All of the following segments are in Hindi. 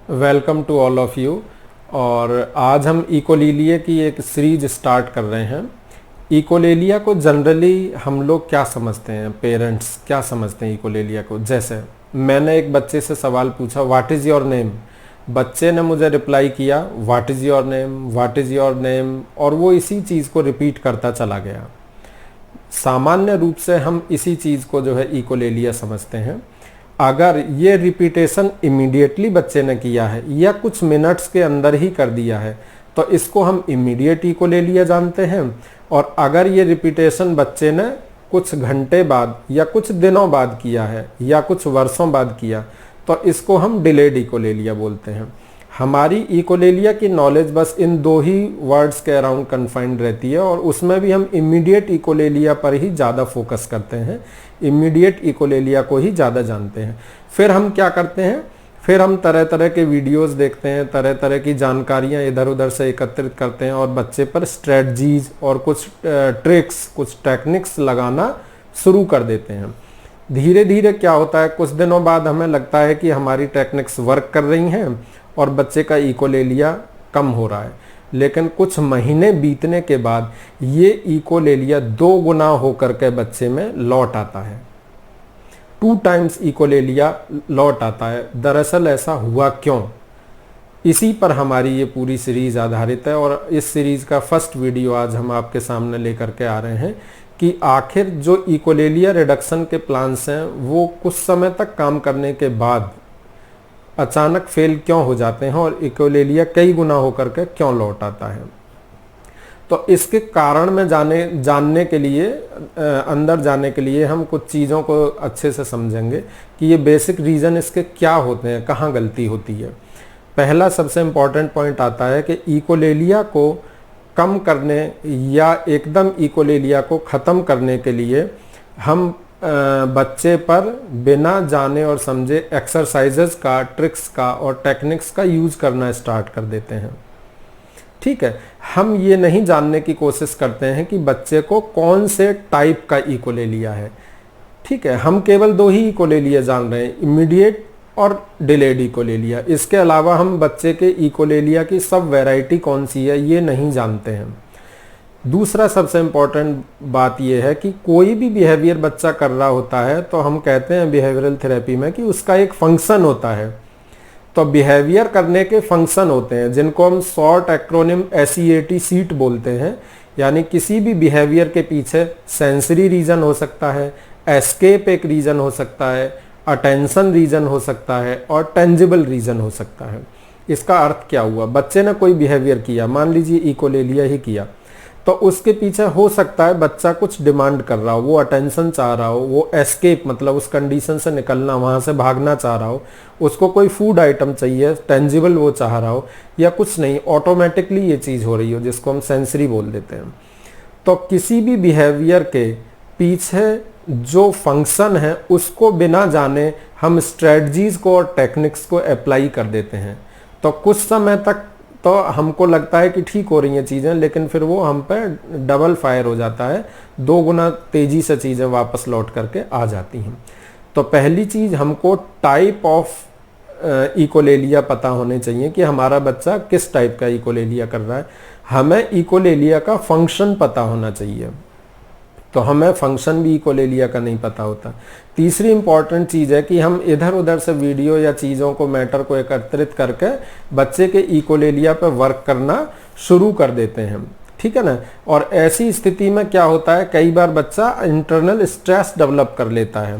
Welcome to all of you. और आज हम इकोलेलिया की एक सीरीज स्टार्ट कर रहे हैं। इकोलेलिया को जनरली हम लोग क्या समझते हैं, पेरेंट्स क्या समझते हैं इकोलेलिया को? जैसे मैंने एक बच्चे से सवाल पूछा, व्हाट इज़ योर नेम? बच्चे ने मुझे रिप्लाई किया what is your name, what is your name, और वो इसी चीज़ को रिपीट करता चला गया। सामान्य रूप से हम इसी चीज़ को जो है इकोलेलिया समझते हैं। अगर ये रिपीटेशन इमीडिएटली बच्चे ने किया है या कुछ मिनट्स के अंदर ही कर दिया है तो इसको हम इमीडिएट इकोलेलिया जानते हैं। और अगर ये रिपीटेशन बच्चे ने कुछ घंटे बाद या कुछ दिनों बाद किया है या कुछ वर्षों बाद किया तो इसको हम डिलेड इकोलेलिया बोलते हैं। हमारी इकोलेलिया की नॉलेज बस इन दो ही वर्ड्स के अराउंड कन्फाइंड रहती है और उसमें भी हम इमीडिएट इकोलेलिया पर ही ज़्यादा फोकस करते हैं, इमीडिएट इकोलेलिया को ही ज़्यादा जानते हैं। फिर हम क्या करते हैं, फिर हम तरह तरह के वीडियोस देखते हैं, तरह तरह की जानकारियां इधर उधर से एकत्रित करते हैं और बच्चे पर स्ट्रेटजीज और कुछ ट्रिक्स, कुछ टेक्निक्स लगाना शुरू कर देते हैं। धीरे धीरे क्या होता है, कुछ दिनों बाद हमें लगता है कि हमारी टेक्निक्स वर्क कर रही हैं और बच्चे का इकोलेलिया कम हो रहा है। लेकिन कुछ महीने बीतने के बाद ये इकोलेलिया 2 गुना होकर के बच्चे में लौट आता है, 2 टाइम्स इकोलेलिया लौट आता है। दरअसल ऐसा हुआ क्यों, इसी पर हमारी ये पूरी सीरीज आधारित है। और इस सीरीज का फर्स्ट वीडियो आज हम आपके सामने लेकर के आ रहे हैं कि आखिर जो इकोलेलिया रिडक्शन के प्लान्स हैं वो कुछ समय तक काम करने के बाद अचानक फेल क्यों हो जाते हैं और इकोलेलिया कई गुना होकर के क्यों लौट आता है। तो इसके कारण में जानने के लिए, अंदर जाने के लिए हम कुछ चीज़ों को अच्छे से समझेंगे कि ये बेसिक रीज़न इसके क्या होते हैं, कहाँ गलती होती है। पहला सबसे इम्पॉर्टेंट पॉइंट आता है कि इकोलेलिया को कम करने या एकदम इकोलेलिया को ख़त्म करने के लिए हम बच्चे पर बिना जाने और समझे एक्सरसाइजेस का, ट्रिक्स का और टेक्निक्स का यूज़ करना स्टार्ट कर देते हैं। ठीक है, हम ये नहीं जानने की कोशिश करते हैं कि बच्चे को कौन से टाइप का इकोलेलिया है। ठीक है, हम केवल 2 ही इकोलेलिया जान रहे हैं, इमीडिएट और डिलेड इकोलेलिया। इसके अलावा हम बच्चे के इकोलेलिया की सब वैरायटी कौन सी है ये नहीं जानते हैं। दूसरा सबसे इम्पॉर्टेंट बात यह है कि कोई भी बिहेवियर बच्चा कर रहा होता है तो हम कहते हैं बिहेवियरल थेरेपी में कि उसका एक फंक्शन होता है। तो बिहेवियर करने के फंक्शन होते हैं जिनको हम शॉर्ट एक्रोनिम SEAT सीट बोलते हैं। यानी किसी भी बिहेवियर के पीछे सेंसरी रीजन हो सकता है, एस्केप एक रीजन हो सकता है, अटेंशन रीजन हो सकता है और टेंजिबल रीजन हो सकता है। इसका अर्थ क्या हुआ, बच्चे ने कोई बिहेवियर किया, मान लीजिए इकोलेलिया ही किया, तो उसके पीछे हो सकता है बच्चा कुछ डिमांड कर रहा हो, वो अटेंशन चाह रहा हो, वो एस्केप मतलब उस कंडीशन से निकलना, वहाँ से भागना चाह रहा हो, उसको कोई फूड आइटम चाहिए, टेंजिबल वो चाह रहा हो, या कुछ नहीं, ऑटोमेटिकली ये चीज़ हो रही हो जिसको हम सेंसरी बोल देते हैं। तो किसी भी बिहेवियर के पीछे जो फंक्शन है उसको बिना जाने हम स्ट्रेटजीज को और टेक्निक्स को अप्लाई कर देते हैं। तो कुछ समय तक तो हमको लगता है कि ठीक हो रही हैं चीज़ें, लेकिन फिर वो हम पे डबल फायर हो जाता है, 2 गुना तेज़ी से चीज़ें वापस लौट करके आ जाती हैं। तो पहली चीज़, हमको टाइप ऑफ इकोलेलिया पता होने चाहिए कि हमारा बच्चा किस टाइप का इकोलेलिया कर रहा है। हमें इकोलेलिया का फंक्शन पता होना चाहिए, तो हमें फंक्शन भी इकोलेलिया का नहीं पता होता। तीसरी इंपॉर्टेंट चीज़ है कि हम इधर उधर से वीडियो या चीज़ों को, मैटर को एकत्रित करके बच्चे के इकोलेलिया पर वर्क करना शुरू कर देते हैं। ठीक है ना। और ऐसी स्थिति में क्या होता है, कई बार बच्चा इंटरनल स्ट्रेस डेवलप कर लेता है।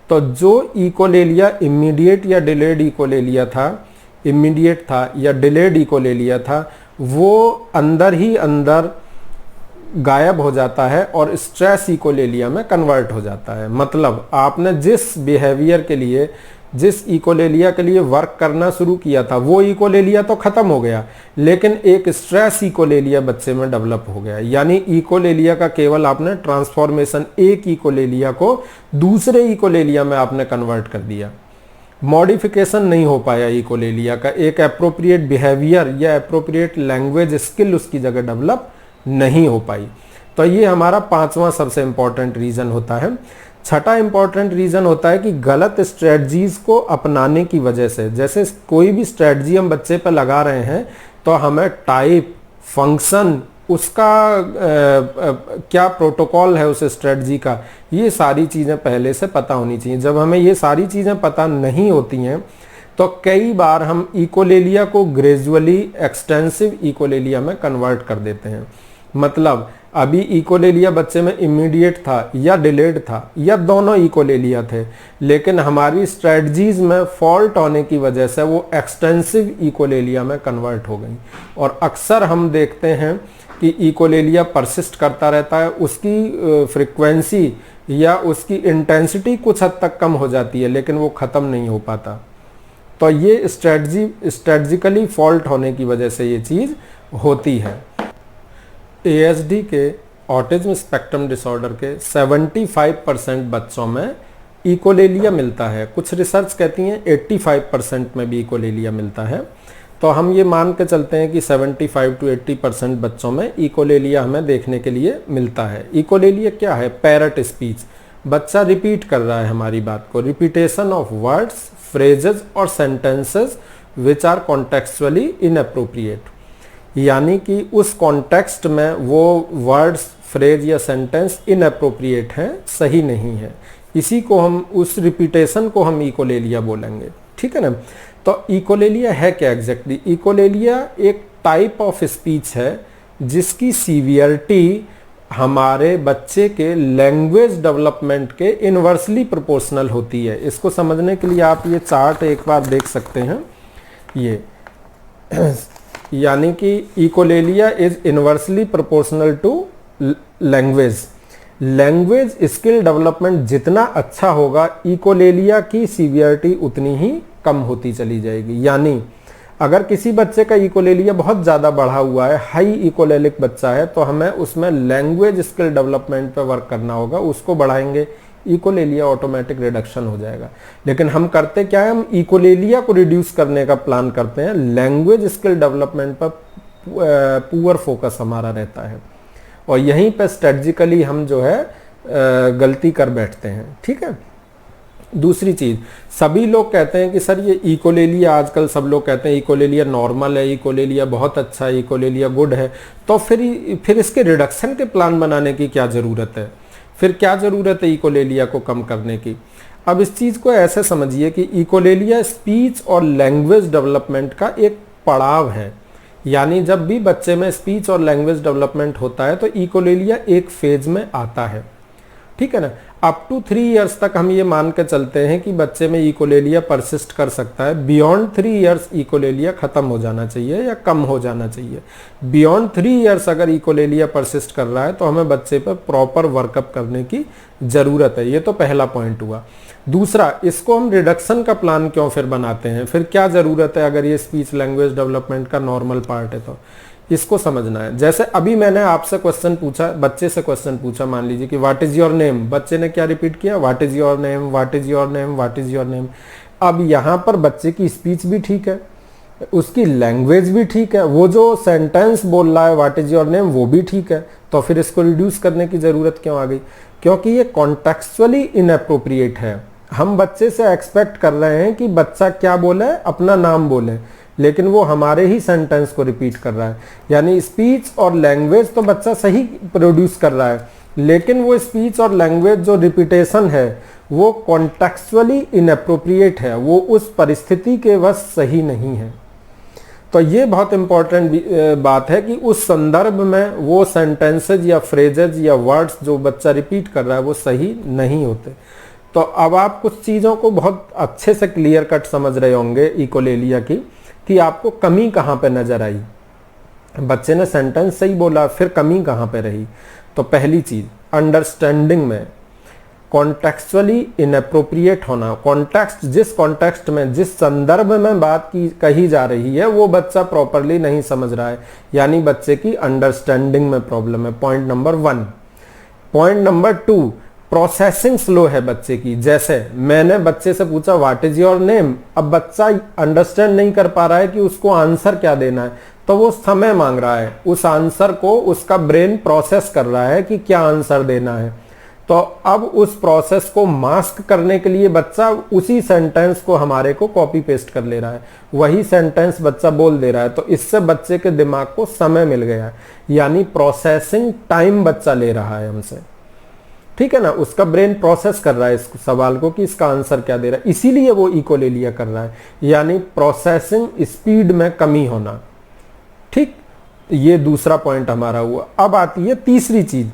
तो जो इकोलेलिया इमीडिएट या डिलेड इकोलेलिया था, इमीडिएट था या डिलेड इकोलेलिया था, वो अंदर ही अंदर गायब हो जाता है और स्ट्रेस इकोलेलिया में कन्वर्ट हो जाता है। मतलब आपने जिस बिहेवियर के लिए, जिस इकोलेलिया के लिए वर्क करना शुरू किया था वो इकोलेलिया तो खत्म हो गया, लेकिन एक स्ट्रेस इकोलेलिया बच्चे में डेवलप हो गया। यानी इकोलेलिया का केवल आपने ट्रांसफॉर्मेशन, एक इकोलेलिया को दूसरे इकोलेलिया में आपने कन्वर्ट कर दिया, मॉडिफिकेशन नहीं हो पाया इकोलेलिया का। एक एप्रोप्रिएट बिहेवियर या एप्रोप्रिएट लैंग्वेज स्किल उसकी जगह डेवलप नहीं हो पाई। तो ये हमारा 5वां सबसे इम्पॉर्टेंट रीज़न होता है। छठा इंपॉर्टेंट रीज़न होता है कि गलत स्ट्रेटजीज को अपनाने की वजह से, जैसे कोई भी स्ट्रेटजी हम बच्चे पर लगा रहे हैं तो हमें टाइप, फंक्शन, उसका क्या प्रोटोकॉल है उस स्ट्रेटजी का, ये सारी चीज़ें पहले से पता होनी चाहिए। जब हमें ये सारी चीज़ें पता नहीं होती हैं तो कई बार हम इकोलेलिया को ग्रेजुअली एक्सटेंसिव इकोलेलिया में कन्वर्ट कर देते हैं। मतलब अभी इकोलेलिया बच्चे में इमीडिएट था या डिलेड था या दोनों इकोलेलिया थे, लेकिन हमारी स्ट्रेटजीज में फॉल्ट होने की वजह से वो एक्सटेंसिव इकोलेलिया में कन्वर्ट हो गई। और अक्सर हम देखते हैं कि इकोलेलिया परसिस्ट करता रहता है, उसकी फ्रीक्वेंसी या उसकी इंटेंसिटी कुछ हद तक कम हो जाती है लेकिन वो ख़त्म नहीं हो पाता। तो ये स्ट्रेटजिकली फॉल्ट होने की वजह से ये चीज़ होती है। ASD के, ऑटिज्म स्पेक्ट्रम डिसऑर्डर के 75% बच्चों में इकोलेलिया मिलता है। कुछ रिसर्च कहती हैं 85% में भी इकोलेलिया मिलता है। तो हम ये मान के चलते हैं कि 75 to 80% बच्चों में इकोलेलिया हमें देखने के लिए मिलता है। इकोलेलिया क्या है? पैरट स्पीच, बच्चा रिपीट कर रहा है हमारी बात को। रिपीटेशन ऑफ वर्ड्स, फ्रेजेस और sentences which are contextually inappropriate, यानी कि उस कॉन्टेक्स्ट में वो वर्ड्स, फ्रेज या सेंटेंस इनअप्रोप्रिएट हैं, सही नहीं है। इसी को हम, उस रिपीटेशन को हम इकोलेलिया बोलेंगे। ठीक है ना? तो इकोलेलिया है क्या एग्जैक्टली? इकोलेलिया एक टाइप ऑफ स्पीच है जिसकी सीवियरिटी हमारे बच्चे के लैंग्वेज डेवलपमेंट के इनवर्सली प्रोपोर्शनल होती है। इसको समझने के लिए आप ये चार्ट एक बार देख सकते हैं। ये यानी कि echolalia is inversely proportional to language. Language skill development जितना अच्छा होगा, इकोलेलिया की सीवियरिटी उतनी ही कम होती चली जाएगी। यानी अगर किसी बच्चे का इकोलेलिया बहुत ज़्यादा बढ़ा हुआ है, हाई इकोलेलिक बच्चा है, तो हमें उसमें लैंग्वेज स्किल डेवलपमेंट पर वर्क करना होगा। उसको बढ़ाएंगे, इकोलेलिया ऑटोमेटिक रिडक्शन हो जाएगा। लेकिन हम करते क्या है? हम इकोलेलिया को रिड्यूस करने का प्लान करते हैं, लैंग्वेज स्किल डेवलपमेंट पर पुअर फोकस हमारा रहता है। और यहीं पर स्ट्रेटजिकली हम जो है गलती कर बैठते हैं। ठीक है? दूसरी चीज़, सभी लोग कहते हैं कि सर ये इकोलेलिया, आजकल सब लोग कहते हैं इकोलेलिया नॉर्मल है, इकोलेलिया बहुत अच्छा है, इकोलेलिया गुड है, तो फिर इसके रिडक्शन के प्लान बनाने की क्या ज़रूरत है? फिर क्या ज़रूरत है इकोलेलिया को कम करने की? अब इस चीज़ को ऐसे समझिए कि इकोलेलिया स्पीच और लैंग्वेज डेवलपमेंट का एक पड़ाव है। यानी जब भी बच्चे में स्पीच और लैंग्वेज डेवलपमेंट होता है तो इकोलेलिया एक फेज में आता है। ठीक है ना? अप टू 3 इयर्स तक हम ये मान के चलते हैं कि बच्चे में इकोलेलिया परसिस्ट कर सकता है। बियॉन्ड 3 इयर्स इकोलेलिया खत्म हो जाना चाहिए या कम हो जाना चाहिए। बियॉन्ड 3 इयर्स अगर इकोलेलिया परसिस्ट कर रहा है तो हमें बच्चे पर प्रॉपर वर्कअप करने की ज़रूरत है। ये तो पहला पॉइंट हुआ। दूसरा, इसको हम रिडक्शन का प्लान क्यों फिर बनाते हैं? फिर क्या ज़रूरत है अगर ये स्पीच लैंग्वेज डेवलपमेंट का नॉर्मल पार्ट है तो? इसको समझना है। जैसे अभी मैंने आपसे क्वेश्चन पूछा, बच्चे से क्वेश्चन पूछा, मान लीजिए कि व्हाट इज योर नेम। बच्चे ने क्या रिपीट किया? What is your name, what is your name, what is your name. अब यहाँ पर बच्चे की स्पीच भी ठीक है, उसकी लैंग्वेज भी ठीक है, वो जो सेंटेंस बोल रहा है व्हाट इज योर नेम वो भी ठीक है, तो फिर इसको रिड्यूस करने की ज़रूरत क्यों आ गई? क्योंकि ये कॉन्टेक्चुअली इनअप्रोप्रिएट है। हम बच्चे से एक्सपेक्ट कर रहे हैं कि बच्चा क्या बोले, अपना नाम बोले, लेकिन वो हमारे ही सेंटेंस को रिपीट कर रहा है। यानी स्पीच और लैंग्वेज तो बच्चा सही प्रोड्यूस कर रहा है, लेकिन वो स्पीच और लैंग्वेज जो रिपीटेशन है वो कॉन्टेक्चुअली इनअप्रोप्रिएट है, वो उस परिस्थिति के वश सही नहीं है। तो ये बहुत इंपॉर्टेंट बात है कि उस संदर्भ में वो सेंटेंसेज या फ्रेजेज या वर्ड्स जो बच्चा रिपीट कर रहा है वो सही नहीं होते। तो अब आप कुछ चीज़ों को बहुत अच्छे से क्लियर कट समझ रहे होंगे इकोलेलिया की, कि आपको कमी कहाँ पे नज़र आई। बच्चे ने सेंटेंस सही बोला, फिर कमी कहाँ पे रही? तो पहली चीज़, अंडरस्टैंडिंग में कॉन्टेक्चुअली इनअप्रोप्रिएट होना। कॉन्टेक्स्ट, जिस कॉन्टेक्स्ट में, जिस संदर्भ में बात की कही जा रही है वो बच्चा प्रॉपरली नहीं समझ रहा है, यानी बच्चे की अंडरस्टैंडिंग में प्रॉब्लम है। Point number 1। Point number 2, processing slow है बच्चे की। जैसे मैंने बच्चे से पूछा व्हाट इज योर नेम, अब बच्चा अंडरस्टैंड नहीं कर पा रहा है कि उसको आंसर क्या देना है, तो वो समय मांग रहा है। उस आंसर को उसका ब्रेन प्रोसेस कर रहा है कि क्या आंसर देना है। तो अब उस प्रोसेस को मास्क करने के लिए बच्चा उसी सेंटेंस को हमारे को कॉपी पेस्ट कर ले रहा है, वही सेंटेंस बच्चा बोल दे रहा है। तो इससे बच्चे के दिमाग को समय मिल गया है, यानी प्रोसेसिंग टाइम बच्चा ले रहा है हमसे, ठीक है ना। उसका ब्रेन प्रोसेस कर रहा है इस सवाल को कि इसका आंसर क्या दे रहा है, इसीलिए वो इकोलेलिया कर रहा है, यानी प्रोसेसिंग स्पीड में कमी होना। ठीक, ये दूसरा पॉइंट हमारा हुआ। अब आती है तीसरी चीज।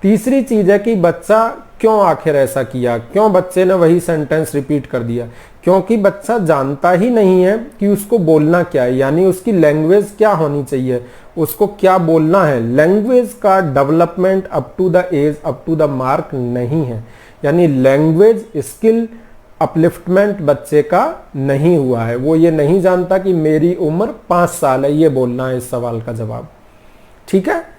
तीसरी चीज है कि बच्चा क्यों आखिर ऐसा किया, क्यों बच्चे ने वही सेंटेंस रिपीट कर दिया। क्योंकि बच्चा जानता ही नहीं है कि उसको बोलना क्या है, यानी उसकी लैंग्वेज क्या होनी चाहिए, उसको क्या बोलना है। लैंग्वेज का development up to the age, up to the mark नहीं है, यानी लैंग्वेज स्किल अपलिफ्टमेंट बच्चे का नहीं हुआ है। वो ये नहीं जानता कि मेरी उम्र 5 साल है, ये बोलना है इस सवाल का जवाब, ठीक है।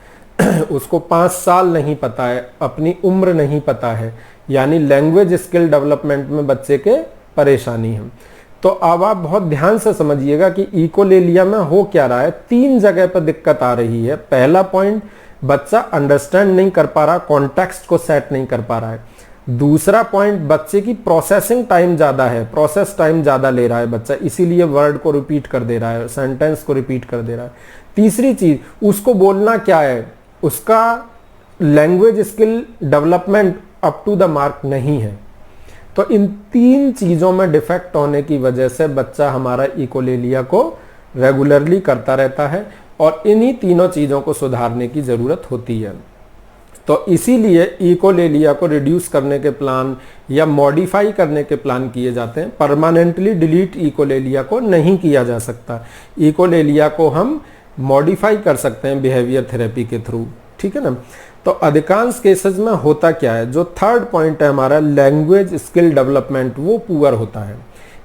उसको 5 साल नहीं पता है, अपनी उम्र नहीं पता है, यानी लैंग्वेज स्किल डेवलपमेंट में बच्चे के परेशानी है। तो अब आप बहुत ध्यान से समझिएगा कि इकोलेलिया में हो क्या रहा है। 3 जगह पर दिक्कत आ रही है। पहला पॉइंट, बच्चा अंडरस्टैंड नहीं कर पा रहा, कॉन्टेक्स्ट को सेट नहीं कर पा रहा है। दूसरा पॉइंट, बच्चे की प्रोसेसिंग टाइम ज्यादा है, प्रोसेस टाइम ज्यादा ले रहा है बच्चा, इसीलिए वर्ड को रिपीट कर दे रहा है, सेंटेंस को रिपीट कर दे रहा है। तीसरी चीज, उसको बोलना क्या है, उसका language skill development up to the mark नहीं है। तो इन 3 चीजों में डिफेक्ट होने की वजह से बच्चा हमारा इकोलेलिया को रेगुलरली करता रहता है, और इन्हीं तीनों चीजों को सुधारने की जरूरत होती है। तो इसीलिए इकोलेलिया को रिड्यूस करने के प्लान या मॉडिफाई करने के प्लान किए जाते हैं। परमानेंटली डिलीट इकोलेलिया को नहीं किया जा सकता। इकोलेलिया को हम मॉडिफाई कर सकते हैं बिहेवियर थेरेपी के थ्रू, ठीक है ना। तो अधिकांश केसेस में होता क्या है, जो थर्ड पॉइंट है हमारा लैंग्वेज स्किल डेवलपमेंट, वो पुअर होता है।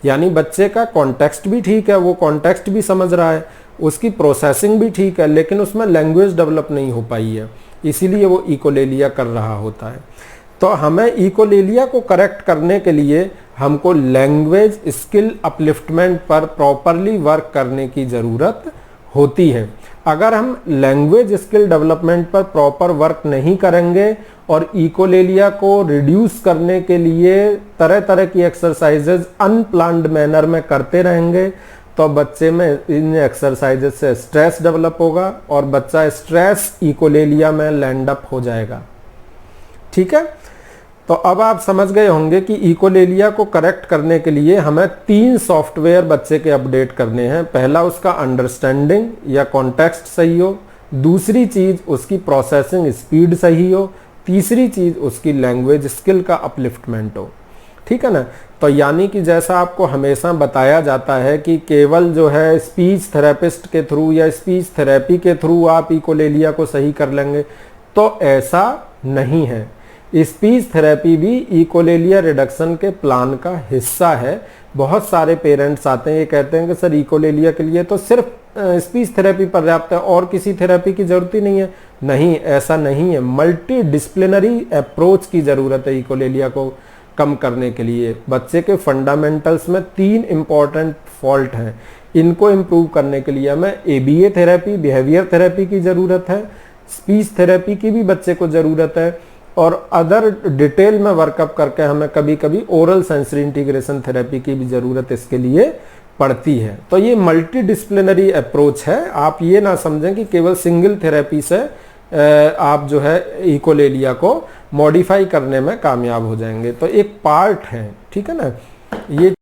यानी बच्चे का कॉन्टेक्स्ट भी ठीक है, वो कॉन्टेक्स्ट भी समझ रहा है, उसकी प्रोसेसिंग भी ठीक है, लेकिन उसमें लैंग्वेज डेवलप नहीं हो पाई है, इसीलिए वो इकोलेलिया कर रहा होता है। तो हमें इकोलेलिया को करेक्ट करने के लिए हमको लैंग्वेज स्किल अपलिफ्टमेंट पर प्रॉपरली वर्क करने की ज़रूरत होती है। अगर हम लैंग्वेज स्किल डेवलपमेंट पर प्रॉपर वर्क नहीं करेंगे और इकोलेलिया को रिड्यूस करने के लिए तरह तरह की एक्सरसाइजेज अनप्लान्ड मैनर में करते रहेंगे, तो बच्चे में इन एक्सरसाइजेज से स्ट्रेस डेवलप होगा और बच्चा स्ट्रेस इकोलेलिया में लैंड अप हो जाएगा, ठीक है। तो अब आप समझ गए होंगे कि इकोलेलिया को करेक्ट करने के लिए हमें 3 सॉफ्टवेयर बच्चे के अपडेट करने हैं। पहला, उसका अंडरस्टैंडिंग या कॉन्टेक्स्ट सही हो। दूसरी चीज, उसकी प्रोसेसिंग स्पीड सही हो। तीसरी चीज, उसकी लैंग्वेज स्किल का अपलिफ्टमेंट हो, ठीक है ना। तो यानी कि जैसा आपको हमेशा बताया जाता है कि केवल जो है स्पीच थेरेपिस्ट के थ्रू या स्पीच थेरेपी के थ्रू आप इकोलेलिया को सही कर लेंगे, तो ऐसा नहीं है। स्पीच थेरेपी भी इकोलेलिया रिडक्शन के प्लान का हिस्सा है। बहुत सारे पेरेंट्स आते हैं, ये कहते हैं कि सर इकोलेलिया के लिए तो सिर्फ स्पीच थेरेपी पर्याप्त है और किसी थेरेपी की जरूरत ही नहीं है। नहीं, ऐसा नहीं है। मल्टी डिसिप्लिनरी अप्रोच की जरूरत है इकोलेलिया को कम करने के लिए। बच्चे के फंडामेंटल्स में 3 इंपॉर्टेंट फॉल्ट हैं, इनको इम्प्रूव करने के लिए हमें ABA थेरेपी, बिहेवियर थेरेपी की ज़रूरत है, स्पीच थेरेपी की भी बच्चे को ज़रूरत है, और अदर डिटेल में वर्कअप करके हमें कभी कभी ओरल सेंसरी इंटीग्रेशन थेरेपी की भी ज़रूरत इसके लिए पड़ती है। तो ये मल्टी डिसिप्लिनरी अप्रोच है। आप ये ना समझें कि केवल सिंगल थेरेपी से आप जो है इकोलेलिया को मॉडिफाई करने में कामयाब हो जाएंगे। तो एक पार्ट है, ठीक है ना। ये